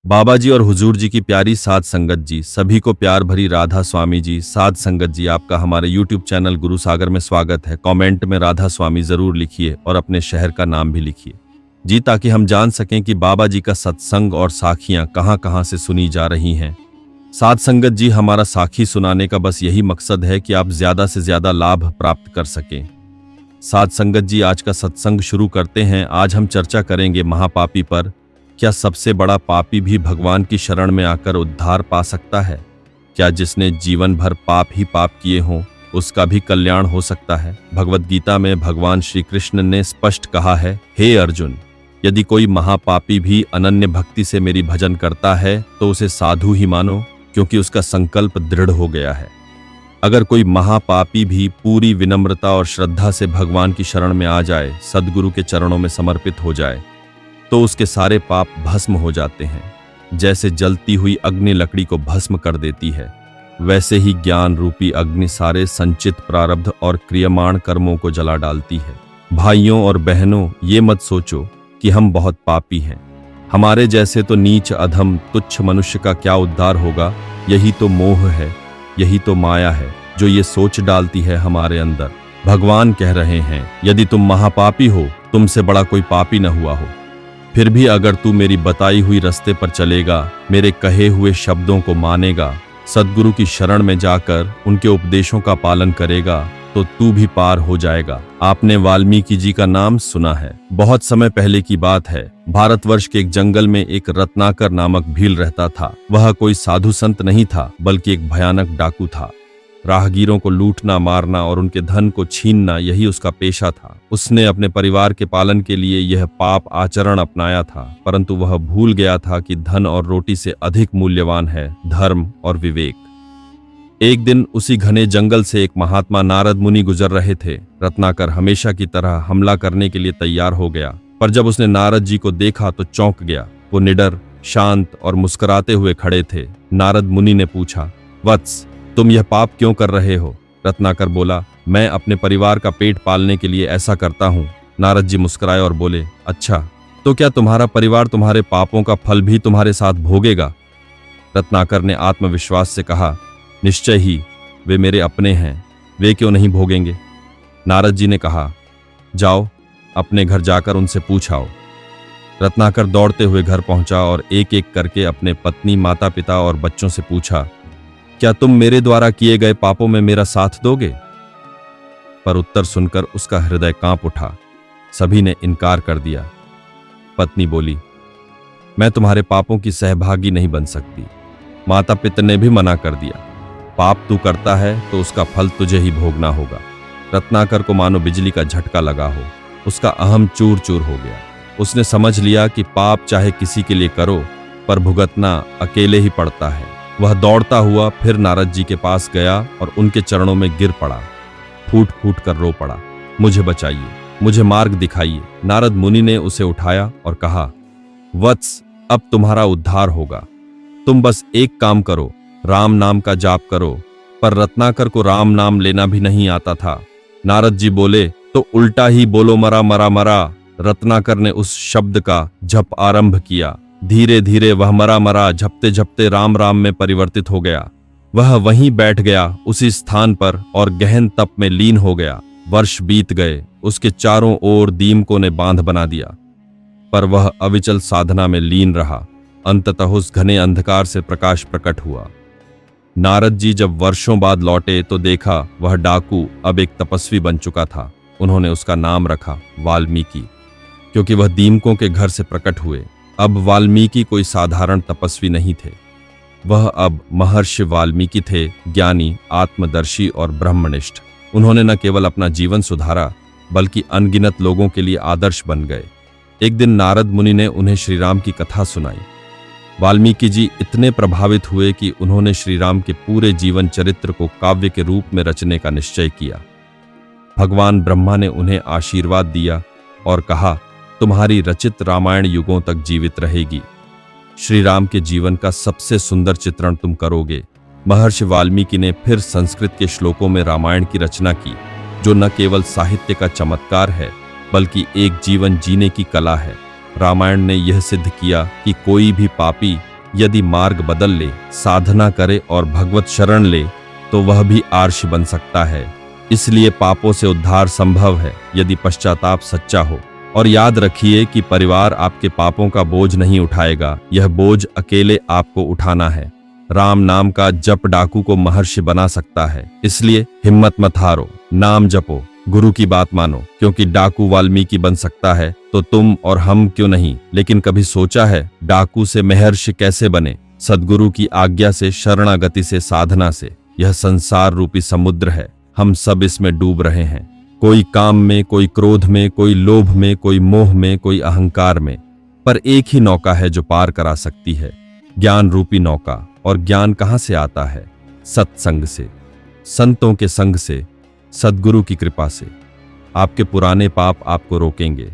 बाबा जी और हुजूर जी की प्यारी साध संगत जी, सभी को प्यार भरी राधा स्वामी जी। साध संगत जी, आपका हमारे YouTube चैनल गुरु सागर में स्वागत है। कमेंट में राधा स्वामी जरूर लिखिए और अपने शहर का नाम भी लिखिए जी, ताकि हम जान सकें कि बाबा जी का सत्संग और साखियां कहां कहां से सुनी जा रही हैं। साध संगत जी, हमारा साखी सुनाने का बस यही मकसद है कि आप ज्यादा से ज्यादा लाभ प्राप्त कर सकें। साध संगत जी, आज का सत्संग शुरू करते हैं। आज हम चर्चा करेंगे महापापी पर। क्या सबसे बड़ा पापी भी भगवान की शरण में आकर उद्धार पा सकता है? क्या जिसने जीवन भर पाप ही पाप किए हों उसका भी कल्याण हो सकता है? भगवद गीता में भगवान श्री कृष्ण ने स्पष्ट कहा है, हे अर्जुन, यदि कोई महापापी भी अनन्य भक्ति से मेरी भजन करता है तो उसे साधु ही मानो, क्योंकि उसका संकल्प दृढ़ हो गया है। अगर कोई महापापी भी पूरी विनम्रता और श्रद्धा से भगवान की शरण में आ जाए, सद्गुरु के चरणों में समर्पित हो जाए, तो उसके सारे पाप भस्म हो जाते हैं। जैसे जलती हुई अग्नि लकड़ी को भस्म कर देती है, वैसे ही ज्ञान रूपी अग्नि सारे संचित प्रारब्ध और क्रियमाण कर्मों को जला डालती है। भाइयों और बहनों, ये मत सोचो कि हम बहुत पापी हैं। हमारे जैसे तो नीच अधम तुच्छ मनुष्य का क्या उद्धार होगा? यही तो मोह है, यही तो माया है जो ये सोच डालती है हमारे अंदर। भगवान कह रहे हैं, यदि तुम महापापी हो, तुमसे बड़ा कोई पापी न हुआ हो, फिर भी अगर तू मेरी बताई हुई रास्ते पर चलेगा, मेरे कहे हुए शब्दों को मानेगा, सद्गुरु की शरण में जाकर उनके उपदेशों का पालन करेगा, तो तू भी पार हो जाएगा। आपने वाल्मीकि जी का नाम सुना है। बहुत समय पहले की बात है। भारतवर्ष के एक जंगल में एक रत्नाकर नामक भील रहता था। वह कोई साधु संत नहीं था, बल्कि एक भयानक डाकू था। राहगीरों को लूटना, मारना और उनके धन को छीनना, यही उसका पेशा था। उसने अपने परिवार के पालन के लिए यह पाप आचरण अपनाया था, परंतु वह भूल गया था कि धन और रोटी से अधिक मूल्यवान है धर्म और विवेक। एक दिन उसी घने जंगल से एक महात्मा नारद मुनि गुजर रहे थे। रत्नाकर हमेशा की तरह हमला करने के लिए तैयार हो गया, पर जब उसने नारद जी को देखा तो चौंक गया। वो निडर, शांत और मुस्कुराते हुए खड़े थे। नारद मुनि ने पूछा, वत्स, तुम यह पाप क्यों कर रहे हो? रत्नाकर बोला, मैं अपने परिवार का पेट पालने के लिए ऐसा करता हूँ। नारद जी मुस्कुराए और बोले, अच्छा, तो क्या तुम्हारा परिवार तुम्हारे पापों का फल भी तुम्हारे साथ भोगेगा? रत्नाकर ने आत्मविश्वास से कहा, निश्चय ही, वे मेरे अपने हैं, वे क्यों नहीं भोगेंगे? नारद जी ने कहा, जाओ, अपने घर जाकर उनसे पूछाओ। रत्नाकर दौड़ते हुए घर पहुंचा और एक एक करके अपने पत्नी, माता पिता और बच्चों से पूछा, क्या तुम मेरे द्वारा किए गए पापों में मेरा साथ दोगे? पर उत्तर सुनकर उसका हृदय कांप उठा। सभी ने इनकार कर दिया। पत्नी बोली, मैं तुम्हारे पापों की सहभागी नहीं बन सकती। माता पिता ने भी मना कर दिया। पाप तू करता है तो उसका फल तुझे ही भोगना होगा। रत्नाकर को मानो बिजली का झटका लगा हो। उसका अहम चूर चूर हो गया। उसने समझ लिया कि पाप चाहे किसी के लिए करो, पर भुगतना अकेले ही पड़ता है। वह दौड़ता हुआ फिर नारद जी के पास गया और उनके चरणों में गिर पड़ा। फूट फूट कर रो पड़ा, मुझे बचाइए, मुझे मार्ग दिखाइए। नारद मुनि ने उसे उठाया और कहा, वत्स, अब तुम्हारा उद्धार होगा। तुम बस एक काम करो, राम नाम का जाप करो। पर रत्नाकर को राम नाम लेना भी नहीं आता था। नारद जी बोले, तो उल्टा ही बोलो, मरा मरा मरा। रत्नाकर ने उस शब्द का जप आरंभ किया। धीरे धीरे वह मरा मरा झपते झपते राम राम में परिवर्तित हो गया। वह वहीं बैठ गया उसी स्थान पर और गहन तप में लीन हो गया। वर्ष बीत गए, उसके चारों ओर दीमकों ने बांध बना दिया, पर वह अविचल साधना में लीन रहा। अंततः उस घने अंधकार से प्रकाश प्रकट हुआ। नारद जी जब वर्षों बाद लौटे तो देखा वह डाकू अब एक तपस्वी बन चुका था। उन्होंने उसका नाम रखा वाल्मीकि, क्योंकि वह दीमकों के घर से प्रकट हुए। अब वाल्मीकि कोई साधारण तपस्वी नहीं थे, वह अब महर्षि वाल्मीकि थे, ज्ञानी, आत्मदर्शी और ब्रह्मनिष्ठ। उन्होंने न केवल अपना जीवन सुधारा, बल्कि अनगिनत लोगों के लिए आदर्श बन गए। एक दिन नारद मुनि ने उन्हें श्री राम की कथा सुनाई। वाल्मीकि जी इतने प्रभावित हुए कि उन्होंने श्री राम के पूरे जीवन चरित्र को काव्य के रूप में रचने का निश्चय किया। भगवान ब्रह्मा ने उन्हें आशीर्वाद दिया और कहा, तुम्हारी रचित रामायण युगों तक जीवित रहेगी। श्री राम के जीवन का सबसे सुंदर चित्रण तुम करोगे। महर्षि वाल्मीकि ने फिर संस्कृत के श्लोकों में रामायण की रचना की, जो न केवल साहित्य का चमत्कार है, बल्कि एक जीवन जीने की कला है। रामायण ने यह सिद्ध किया कि कोई भी पापी यदि मार्ग बदल ले, साधना करे और भगवत शरण ले तो वह भी आर्ष बन सकता है। इसलिए पापों से उद्धार संभव है यदि पश्चाताप सच्चा हो। और याद रखिए कि परिवार आपके पापों का बोझ नहीं उठाएगा, यह बोझ अकेले आपको उठाना है। राम नाम का जप डाकू को महर्षि बना सकता है, इसलिए हिम्मत मत हारो, नाम जपो, गुरु की बात मानो, क्योंकि डाकू वाल्मीकि बन सकता है तो तुम और हम क्यों नहीं। लेकिन कभी सोचा है डाकू से महर्षि कैसे बने? सद्गुरु की आज्ञा से, शरणागति से, साधना से। यह संसार रूपी समुद्र है, हम सब इसमें डूब रहे हैं। कोई काम में, कोई क्रोध में, कोई लोभ में, कोई मोह में, कोई अहंकार में। पर एक ही नौका है जो पार करा सकती है, ज्ञान रूपी नौका। और ज्ञान कहां से आता है? सत्संग से, संतों के संग से, सद्गुरु की कृपा से। आपके पुराने पाप आपको रोकेंगे,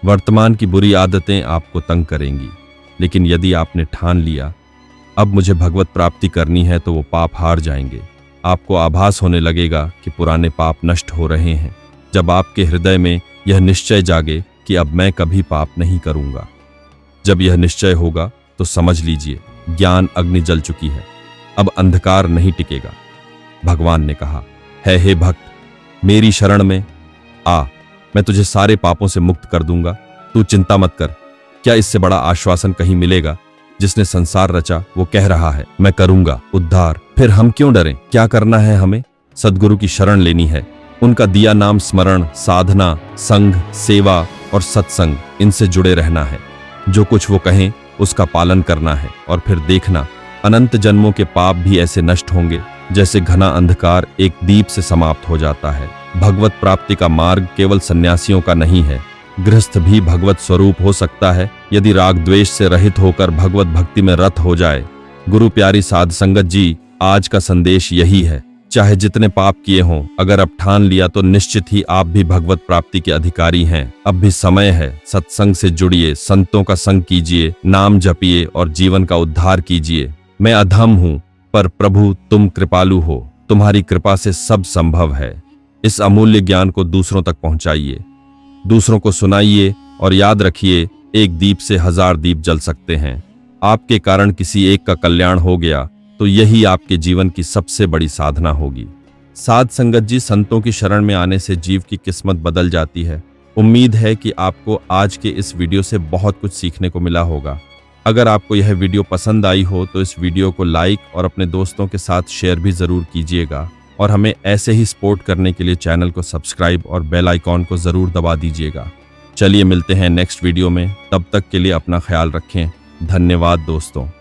वर्तमान की बुरी आदतें आपको तंग करेंगी। लेकिन यदि आपने ठान लिया अब मुझे भगवत प्राप्ति करनी है तो वो पाप हार जाएंगे। आपको आभास होने लगेगा कि पुराने पाप नष्ट हो रहे हैं। जब आपके हृदय में यह निश्चय जागे कि अब मैं कभी पाप नहीं करूंगा, जब यह निश्चय होगा तो समझ लीजिए ज्ञान अग्नि जल चुकी है, अब अंधकार नहीं टिकेगा। भगवान ने कहा है, हे भक्त, मेरी शरण में आ, मैं तुझे सारे पापों से मुक्त कर दूंगा। तू चिंता मत कर। क्या इससे बड़ा आश्वासन कहीं मिलेगा? जिसने संसार रचा वो कह रहा है मैं करूंगा उद्धार। फिर हम क्यों डरें? क्या करना है हमें? सद्गुरु की शरण लेनी है, उनका दिया नाम स्मरण, साधना, संघ, सेवा और सत्संग, इनसे जुड़े रहना है। जो कुछ वो कहें उसका पालन करना है और फिर देखना अनंत जन्मों के पाप भी ऐसे नष्ट होंगे जैसे घना अंधकार एक दीप से समाप्त हो जाता है। भगवत प्राप्ति का मार्ग केवल सन्यासियों का नहीं है, गृहस्थ भी भगवत स्वरूप हो सकता है यदि राग द्वेष से रहित होकर भगवत भक्ति में रत हो जाए। गुरु प्यारी साध संगत जी, आज का संदेश यही है, चाहे जितने पाप किए हों, अगर अब ठान लिया तो निश्चित ही आप भी भगवत प्राप्ति के अधिकारी हैं। अब भी समय है, सत्संग से जुड़िए, संतों का संग कीजिए, नाम जपिए और जीवन का उद्धार कीजिए। मैं अधम हूं पर प्रभु तुम कृपालु हो, तुम्हारी कृपा से सब संभव है। इस अमूल्य ज्ञान को दूसरों तक पहुंचाइए, दूसरों को सुनाइए और याद रखिए एक दीप से 1000 दीप जल सकते हैं। आपके कारण किसी एक का कल्याण हो गया तो यही आपके जीवन की सबसे बड़ी साधना होगी। साध संगत जी, संतों की शरण में आने से जीव की किस्मत बदल जाती है। उम्मीद है कि आपको आज के इस वीडियो से बहुत कुछ सीखने को मिला होगा। अगर आपको यह वीडियो पसंद आई हो तो इस वीडियो को लाइक और अपने दोस्तों के साथ शेयर भी जरूर कीजिएगा और हमें ऐसे ही सपोर्ट करने के लिए चैनल को सब्सक्राइब और बेल आइकॉन को जरूर दबा दीजिएगा। चलिए मिलते हैं नेक्स्ट वीडियो में, तब तक के लिए अपना ख्याल रखें। धन्यवाद दोस्तों।